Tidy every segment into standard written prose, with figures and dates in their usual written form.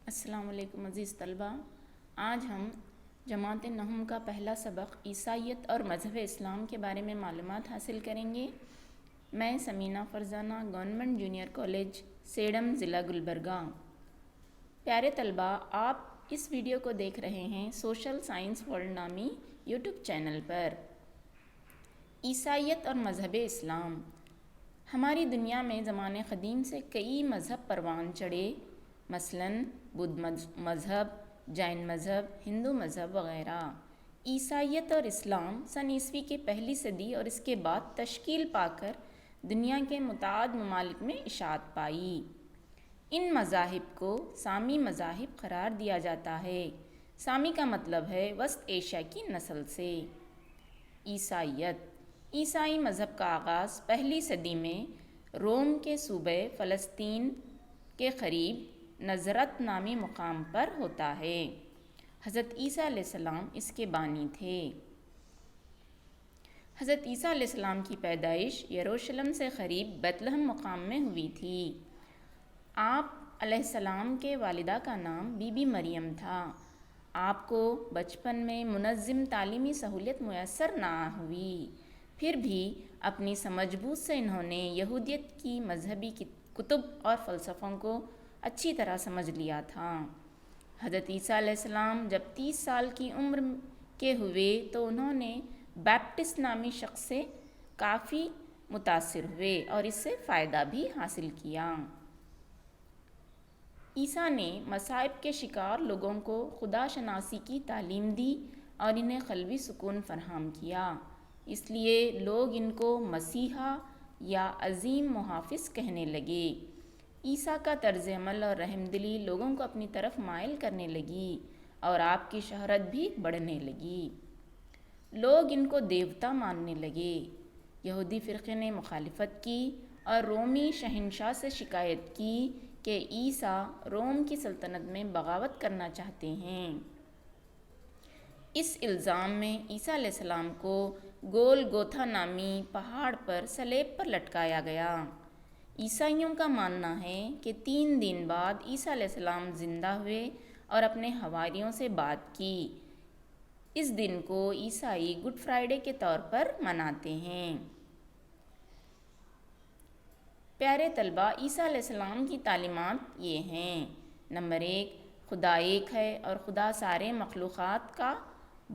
السلام علیکم عزیز طلبہ، آج ہم جماعت نہم کا پہلا سبق عیسائیت اور مذہب اسلام کے بارے میں معلومات حاصل کریں گے۔ میں Samina Farzana, government junior college Sedam, ضلع گلبرگہ۔ پیارے طلبہ، آپ اس ویڈیو کو دیکھ رہے ہیں سوشل سائنس ورلڈ نامی یوٹیوب چینل پر۔ عیسائیت اور مذہب اسلام۔ ہماری دنیا میں زمانے قدیم سے کئی مذہب پروان چڑھے، مثلاً بدھ مذہب، جین مذہب، ہندو مذہب وغیرہ۔ عیسائیت اور اسلام سن عیسوی کے پہلی صدی اور اس کے بعد تشکیل پا کر دنیا کے متعدد ممالک میں اشاعت پائی۔ ان مذاہب کو سامی مذاہب قرار دیا جاتا ہے۔ سامی کا مطلب ہے وسط ایشیا کی نسل سے۔ عیسائیت۔ عیسائی مذہب کا آغاز پہلی صدی میں روم کے صوبہ فلسطین کے قریب نزرت نامی مقام پر ہوتا ہے۔ حضرت عیسیٰ علیہ السلام اس کے بانی تھے۔ حضرت عیسیٰ علیہ السلام کی پیدائش یروشلم سے قریب بیت لحم مقام میں ہوئی تھی۔ آپ علیہ السلام کے والدہ کا نام بی بی مریم تھا۔ آپ کو بچپن میں منظم تعلیمی سہولت میسر نہ ہوئی، پھر بھی اپنی سمجھ بوجھ سے انہوں نے یہودیت کی مذہبی کتب اور فلسفوں کو اچھی طرح سمجھ لیا تھا۔ حضرت عیسیٰ علیہ السلام جب 30 سال کی عمر کے ہوئے تو انہوں نے بیپٹسٹ نامی شخص سے کافی متاثر ہوئے اور اس سے فائدہ بھی حاصل کیا۔ عیسیٰ نے مصائب کے شکار لوگوں کو خدا شناسی کی تعلیم دی اور انہیں قلبی سکون فراہم کیا، اس لیے لوگ ان کو مسیحا یا عظیم محافظ کہنے لگے۔ عیسیٰ کا طرز عمل اور رحم دلی لوگوں کو اپنی طرف مائل کرنے لگی اور آپ کی شہرت بھی بڑھنے لگی۔ لوگ ان کو دیوتا ماننے لگے۔ یہودی فرقے نے مخالفت کی اور رومی شہنشاہ سے شکایت کی کہ عیسیٰ روم کی سلطنت میں بغاوت کرنا چاہتے ہیں۔ اس الزام میں عیسیٰ علیہ السلام کو گول گوتھا نامی پہاڑ پر صلیب پر لٹکایا گیا۔ عیسائیوں کا ماننا ہے کہ 3 دن بعد عیسیٰ علیہ السلام زندہ ہوئے اور اپنے حواریوں سے بات کی۔ اس دن کو عیسائی گڈ فرائیڈے کے طور پر مناتے ہیں۔ پیارے طلبہ، عیسیٰ علیہ السلام کی تعلیمات یہ ہیں۔ نمبر 1، خدا ایک ہے اور خدا سارے مخلوقات کا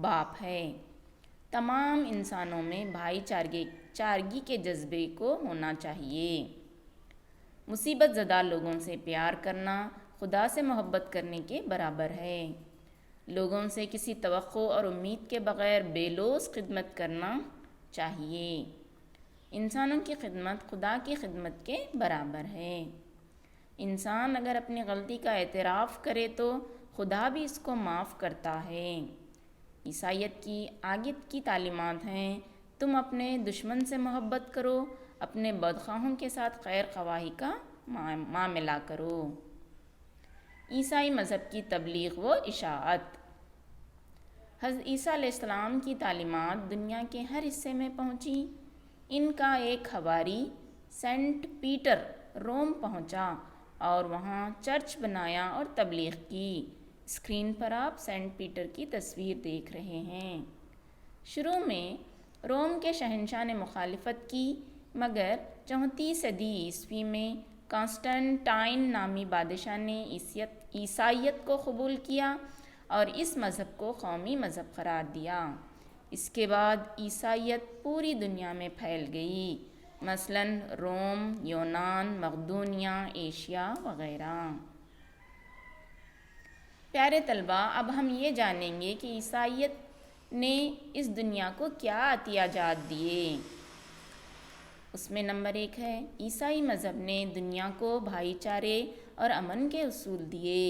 باپ ہے۔ تمام انسانوں میں بھائی چارگی کے جذبے کو ہونا چاہیے۔ مصیبت زدہ لوگوں سے پیار کرنا خدا سے محبت کرنے کے برابر ہے۔ لوگوں سے کسی توقع اور امید کے بغیر بے لوث خدمت کرنا چاہیے۔ انسانوں کی خدمت خدا کی خدمت کے برابر ہے۔ انسان اگر اپنی غلطی کا اعتراف کرے تو خدا بھی اس کو معاف کرتا ہے۔ عیسائیت کی آگے کی تعلیمات ہیں: تم اپنے دشمن سے محبت کرو، اپنے بدخواہوں کے ساتھ خیر خواہی کا معاملہ کرو۔ عیسائی مذہب کی تبلیغ و اشاعت۔ حضرت عیسیٰ علیہ السلام کی تعلیمات دنیا کے ہر حصے میں پہنچی۔ ان کا ایک حواری سینٹ پیٹر روم پہنچا اور وہاں چرچ بنایا اور تبلیغ کی۔ اسکرین پر آپ سینٹ پیٹر کی تصویر دیکھ رہے ہیں۔ شروع میں روم کے شہنشاہ نے مخالفت کی، مگر 34 صدی عیسوی میں کانسٹنٹائن نامی بادشاہ نے عیسائیت کو قبول کیا اور اس مذہب کو قومی مذہب قرار دیا۔ اس کے بعد عیسائیت پوری دنیا میں پھیل گئی، مثلاً روم، یونان، مقدونیہ، ایشیا وغیرہ۔ پیارے طلبہ، اب ہم یہ جانیں گے کہ عیسائیت نے اس دنیا کو کیا عطیہ جات دیے۔ اس میں نمبر 1 ہے، عیسائی مذہب نے دنیا کو بھائی چارے اور امن کے اصول دیے۔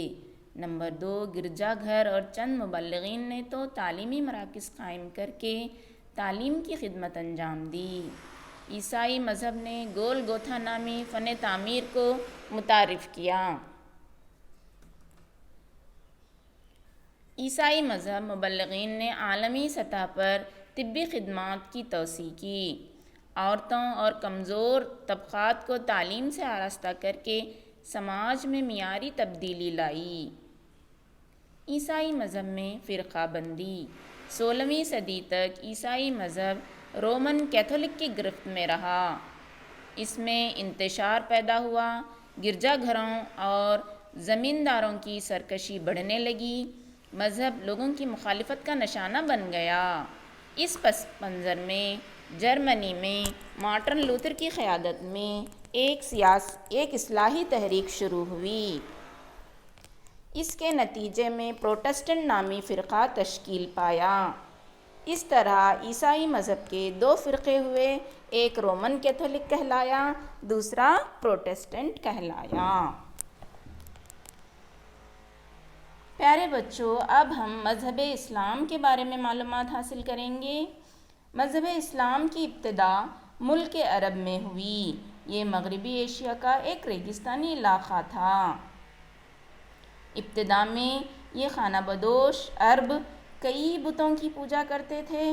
نمبر 2، گرجا گھر اور چند مبلغین نے تو تعلیمی مراکز قائم کر کے تعلیم کی خدمت انجام دی۔ عیسائی مذہب نے گول گوتھا نامی فن تعمیر کو متعارف کیا۔ عیسائی مذہب مبلغین نے عالمی سطح پر طبی خدمات کی توسیع کی۔ عورتوں اور کمزور طبقات کو تعلیم سے آراستہ کر کے سماج میں معیاری تبدیلی لائی۔ عیسائی مذہب میں فرقہ بندی۔ 16ویں صدی تک عیسائی مذہب رومن کیتھولک کی گرفت میں رہا۔ اس میں انتشار پیدا ہوا، گرجا گھروں اور زمینداروں کی سرکشی بڑھنے لگی، مذہب لوگوں کی مخالفت کا نشانہ بن گیا۔ اس پس منظر میں جرمنی میں مارٹن لوتھر کی قیادت میں ایک اصلاحی تحریک شروع ہوئی۔ اس کے نتیجے میں پروٹسٹنٹ نامی فرقہ تشکیل پایا۔ اس طرح عیسائی مذہب کے دو فرقے ہوئے، ایک رومن کیتھولک کہلایا، دوسرا پروٹسٹنٹ کہلایا۔ پیارے بچوں، اب ہم مذہب اسلام کے بارے میں معلومات حاصل کریں گے۔ مذہب اسلام کی ابتدا ملک عرب میں ہوئی۔ یہ مغربی ایشیا کا ایک ریگستانی علاقہ تھا۔ ابتدا میں یہ خانہ بدوش عرب کئی بتوں کی پوجا کرتے تھے،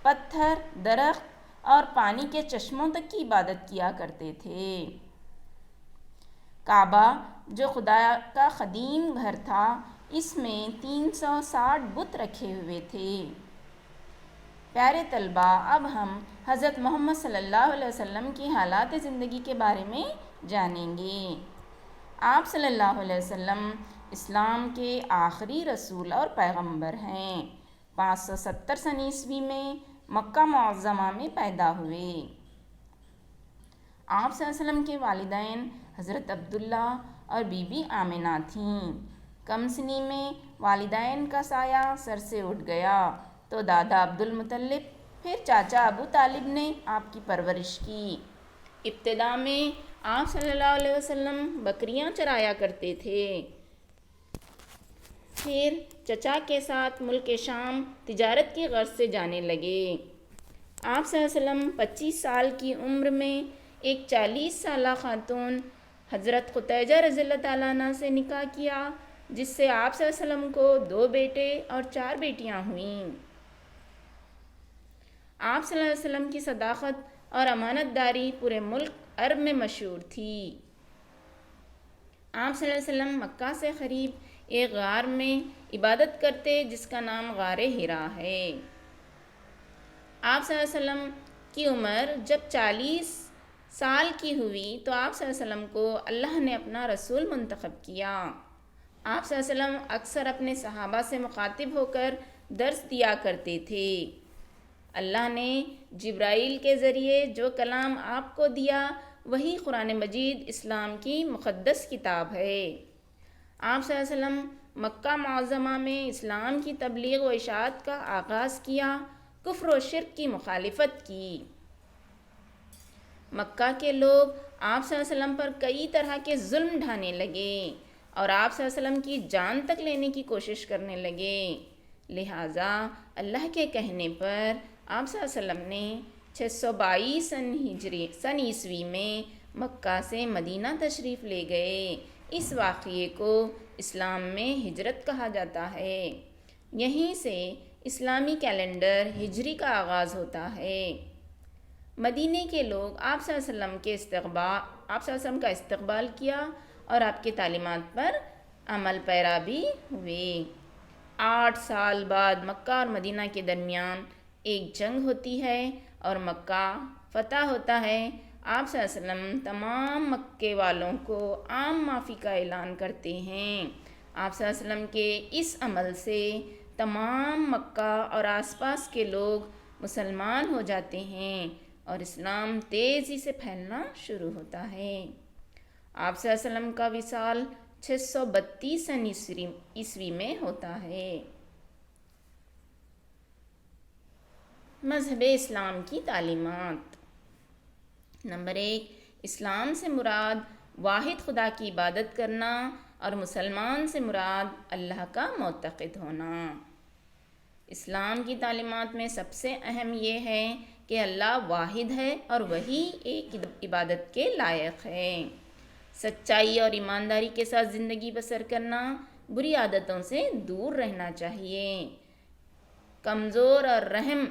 پتھر، درخت اور پانی کے چشموں تک کی عبادت کیا کرتے تھے۔ کعبہ جو خدا کا قدیم گھر تھا، اس میں 360 بت رکھے ہوئے تھے۔ پیارے طلباء، اب ہم حضرت محمد صلی اللہ علیہ وسلم کی حالات زندگی کے بارے میں جانیں گے۔ آپ صلی اللہ علیہ وسلم اسلام کے آخری رسول اور پیغمبر ہیں۔ 570 سن عیسوی میں مکہ معظمہ میں پیدا ہوئے۔ آپ صلی اللہ علیہ وسلم کے والدین حضرت عبداللہ اور بی بی آمنہ تھیں۔ کم سنی میں والدین کا سایہ سر سے اٹھ گیا تو دادا عبد المطلب پھر چاچا ابو طالب نے آپ کی پرورش کی۔ ابتدا میں آپ صلی اللہ علیہ وسلم بکریاں چرایا کرتے تھے، پھر چچا کے ساتھ ملک شام تجارت کی غرض سے جانے لگے۔ آپ صلی اللہ علیہ وسلم 25 سال کی عمر میں ایک 40 سالہ خاتون حضرت خدیجہ رضی اللہ تعالیٰ عنہ سے نکاح کیا، جس سے آپ صلی اللہ علیہ وسلم کو 2 بیٹے اور 4 بیٹیاں ہوئیں۔ آپ صلی اللہ علیہ وسلم کی صداقت اور امانت داری پورے ملک عرب میں مشہور تھی۔ آپ صلی اللہ علیہ وسلم مکہ سے قریب ایک غار میں عبادت کرتے جس کا نام غار حرا ہے۔ آپ صلی اللہ علیہ وسلم کی عمر جب 40 سال کی ہوئی تو آپ صلی اللہ علیہ وسلم کو اللہ نے اپنا رسول منتخب کیا۔ آپ صلی اللہ علیہ وسلم اکثر اپنے صحابہ سے مخاطب ہو کر درس دیا کرتے تھے۔ اللہ نے جبرائیل کے ذریعے جو کلام آپ کو دیا وہی قرآن مجید اسلام کی مقدس کتاب ہے۔ آپ صلی اللہ علیہ وسلم مکہ معظمہ میں اسلام کی تبلیغ و اشاعت کا آغاز کیا، کفر و شرک کی مخالفت کی۔ مکہ کے لوگ آپ صلی اللہ علیہ وسلم پر کئی طرح کے ظلم ڈھانے لگے اور آپ صلی اللہ علیہ وسلم کی جان تک لینے کی کوشش کرنے لگے۔ لہٰذا اللہ کے کہنے پر آپ صلی اللہ علیہ وسلم نے 622 سن عیسوی میں مکہ سے مدینہ تشریف لے گئے۔ اس واقعے کو اسلام میں ہجرت کہا جاتا ہے۔ یہیں سے اسلامی کیلنڈر ہجری کا آغاز ہوتا ہے۔ مدینے کے لوگ آپ صلی اللہ علیہ وسلم کا استقبال کیا اور آپ کی تعلیمات پر عمل پیرا بھی ہوئے۔ 8 سال بعد مکہ اور مدینہ کے درمیان ایک جنگ ہوتی ہے اور مکہ فتح ہوتا ہے۔ آپ صلی اللہ علیہ وسلم تمام مکے والوں کو عام معافی کا اعلان کرتے ہیں۔ آپ صلی اللہ علیہ وسلم کے اس عمل سے تمام مکہ اور آس پاس کے لوگ مسلمان ہو جاتے ہیں اور اسلام تیزی سے پھیلنا شروع ہوتا ہے۔ آپ صلی اللہ علیہ وسلم کا وصال 632 سن عیسوی میں ہوتا ہے۔ مذہب اسلام کی تعلیمات۔ نمبر 1، اسلام سے مراد واحد خدا کی عبادت کرنا اور مسلمان سے مراد اللہ کا معتقد ہونا۔ اسلام کی تعلیمات میں سب سے اہم یہ ہے کہ اللہ واحد ہے اور وہی ایک عبادت کے لائق ہے۔ سچائی اور ایمانداری کے ساتھ زندگی بسر کرنا، بری عادتوں سے دور رہنا چاہیے، کمزور اور رحم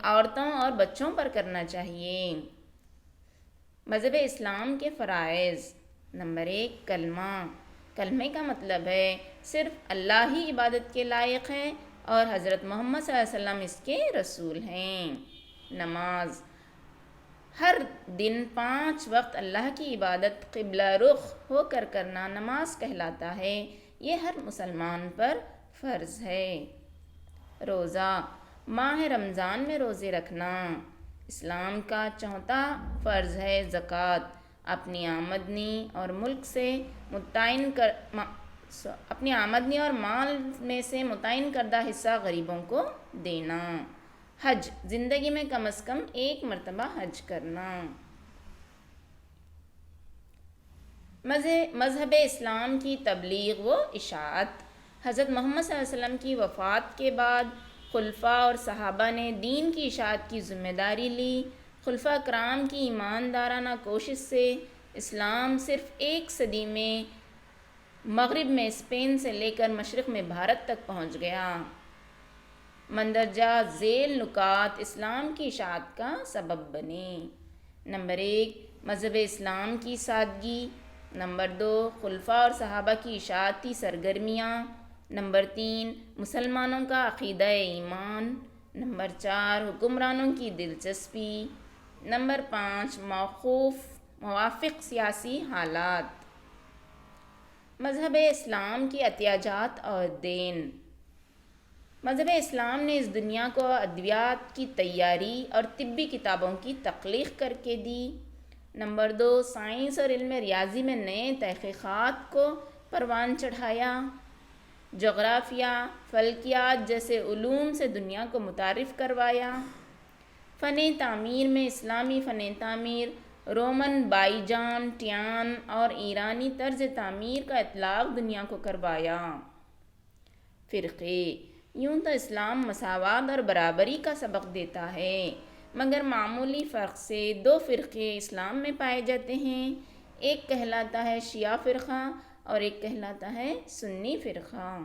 عورتوں اور بچوں پر کرنا چاہیے۔ مذہب اسلام کے فرائض۔ نمبر 1، کلمہ۔ کلمے کا مطلب ہے صرف اللہ ہی عبادت کے لائق ہے اور حضرت محمد صلی اللہ علیہ وسلم اس کے رسول ہیں۔ نماز ہر دن 5 وقت اللہ کی عبادت قبلہ رخ ہو کر کرنا نماز کہلاتا ہے۔ یہ ہر مسلمان پر فرض ہے۔ روزہ ماہ رمضان میں روزے رکھنا۔ اسلام کا 4تھا فرض ہے زکوٰۃ۔ اپنی آمدنی اور مال میں سے متعین کردہ حصہ غریبوں کو دینا۔ حج زندگی میں کم از کم 1 مرتبہ حج کرنا۔ مذہب اسلام کی تبلیغ و اشاعت۔ حضرت محمد صلی اللہ علیہ وسلم کی وفات کے بعد خلفاء اور صحابہ نے دین کی اشاعت کی ذمہ داری لی۔ خلفاء کرام کی ایماندارانہ کوشش سے اسلام صرف 1 صدی میں مغرب میں اسپین سے لے کر مشرق میں بھارت تک پہنچ گیا۔ مندرجہ ذیل نکات اسلام کی اشاعت کا سبب بنے۔ نمبر 1 مذہب اسلام کی سادگی۔ نمبر 2 خلفاء اور صحابہ کی اشاعتی سرگرمیاں۔ نمبر 3 مسلمانوں کا عقیدہ ایمان۔ نمبر 4 حکمرانوں کی دلچسپی۔ نمبر 5 موافق سیاسی حالات۔ مذہب اسلام کی احتیاجات اور دین۔ مذہب اسلام نے اس دنیا کو ادویات کی تیاری اور طبی کتابوں کی تخلیق کر کے دی۔ نمبر 2 سائنس اور علم ریاضی میں نئے تحقیقات کو پروان چڑھایا۔ جغرافیہ، فلکیات جیسے علوم سے دنیا کو متعارف کروایا۔ فن تعمیر میں اسلامی فن تعمیر، رومن بائزنٹین اور ایرانی طرز تعمیر کا اطلاق دنیا کو کروایا۔ فرقے۔ یوں تو اسلام مساوات اور برابری کا سبق دیتا ہے، مگر معمولی فرق سے 2 فرقے اسلام میں پائے جاتے ہیں۔ ایک کہلاتا ہے شیعہ فرقہ اور ایک کہلاتا ہے سنی فرقہ۔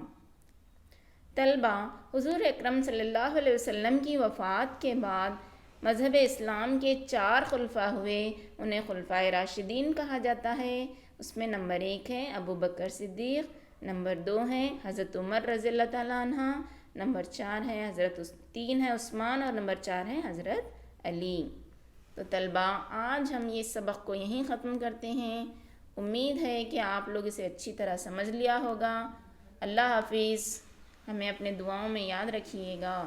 طلبہ، حضور اکرم صلی اللہ علیہ وسلم کی وفات کے بعد مذہب اسلام کے 4 خلفاء ہوئے۔ انہیں خلفائے راشدین کہا جاتا ہے۔ اس میں نمبر 1 ہے ابو بکر صدیق، نمبر 2 ہے حضرت عمر رضی اللہ تعالیٰ عنہ، نمبر 3 ہے عثمان اور نمبر 4 ہے حضرت علی۔ تو طلبہ، آج ہم یہ سبق کو یہیں ختم کرتے ہیں۔ امید ہے کہ آپ لوگ اسے اچھی طرح سمجھ لیا ہوگا۔ اللہ حافظ۔ ہمیں اپنے دعاؤں میں یاد رکھیے گا۔